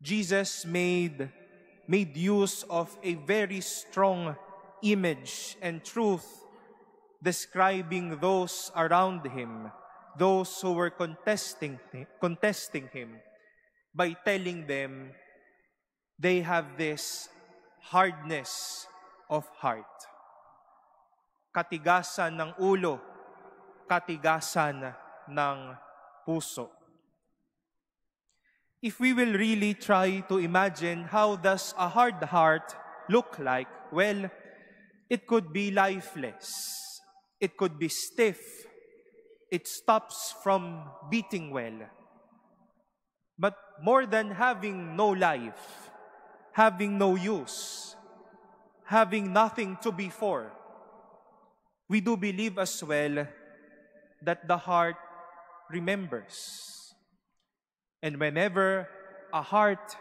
Jesus made use of a very strong image and truth describing those around him, those who were contesting him, by telling them they have this hardness of heart. Katigasan ng ulo, katigasan ng puso. If we will really try to imagine how does a hard heart look like, well, it could be lifeless. It could be stiff. It stops from beating well. But more than having no life, having no use, having nothing to be for, we do believe as well that the heart remembers. And whenever a heart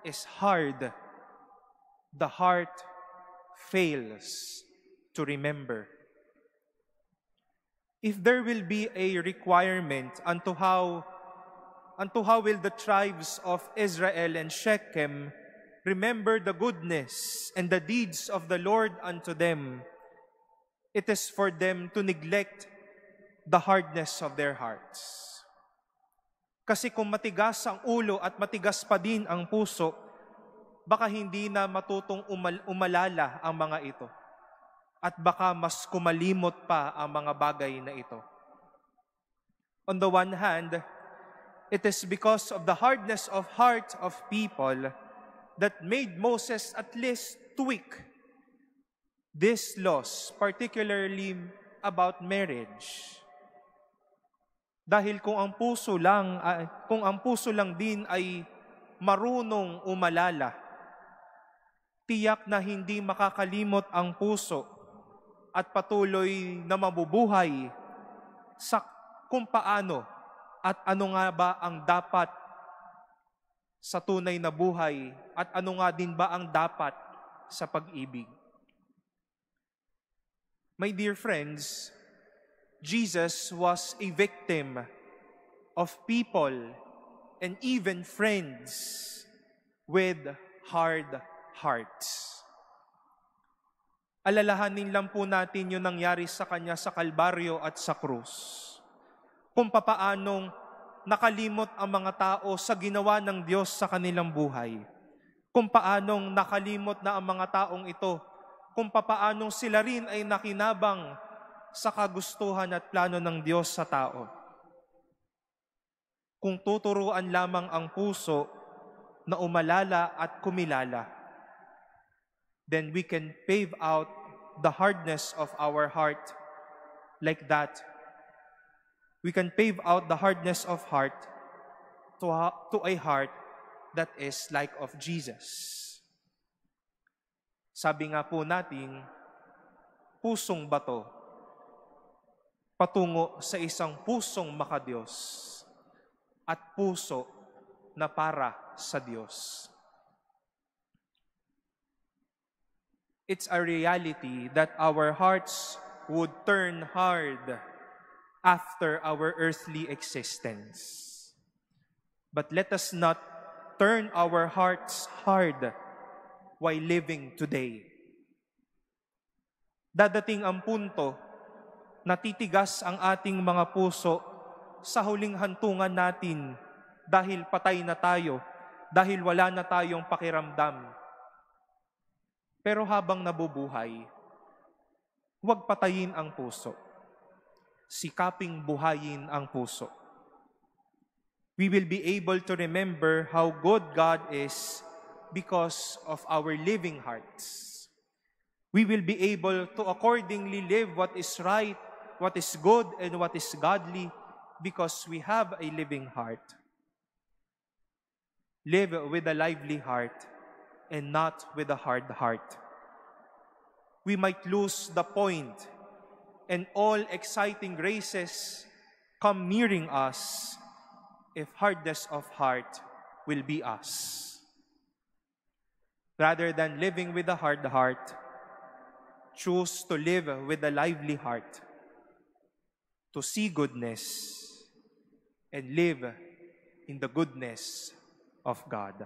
is hard, the heart fails to remember. If there will be a requirement unto how will the tribes of Israel and Shechem remember the goodness and the deeds of the Lord unto them, it is for them to neglect the hardness of their hearts. Kasi kung matigas ang ulo at matigas pa din ang puso, baka hindi na matutong umalala ang mga ito. At baka mas kumalimot pa ang mga bagay na ito. On the one hand, it is because of the hardness of heart of people that made Moses at least tweak these laws, particularly about marriage. Dahil kung ang puso lang din ay marunong umalala, tiyak na hindi makakalimot ang puso at patuloy na mabubuhay sa kung paano at ano nga ba ang dapat sa tunay na buhay at ano nga din ba ang dapat sa pag-ibig. My dear friends, Jesus was a victim of people and even friends with hard hearts. Alalahanin lang po natin yung nangyari sa Kanya sa Kalbaryo at sa krus. Kung papaanong nakalimot ang mga tao sa ginawa ng Diyos sa kanilang buhay. Kung paanong nakalimot na ang mga taong ito. Kung papaanong sila rin ay nakinabang sa kagustuhan at plano ng Diyos sa tao. Kung tuturuan lamang ang puso na umalala at kumilala, then we can pave out the hardness of our heart like that. We can pave out the hardness of heart to a heart that is like of Jesus. Sabi nga po natin, pusong bato patungo sa isang pusong makadiyos at puso na para sa Diyos. It's a reality that our hearts would turn hard after our earthly existence. But let us not turn our hearts hard while living today. Dadating ang punto natitigas ang ating mga puso sa huling hantungan natin dahil patay na tayo, dahil wala na tayong pakiramdam. Pero habang nabubuhay, huwag patayin ang puso. Sikaping buhayin ang puso. We will be able to remember how good God is because of our living hearts. We will be able to accordingly live what is right, what is good, and what is godly, because we have a living heart. Live with a lively heart and not with a hard heart. We might lose the point, and all exciting graces come nearing us if hardness of heart will be us. Rather than living with a hard heart, choose to live with a lively heart, to see goodness and live in the goodness of God.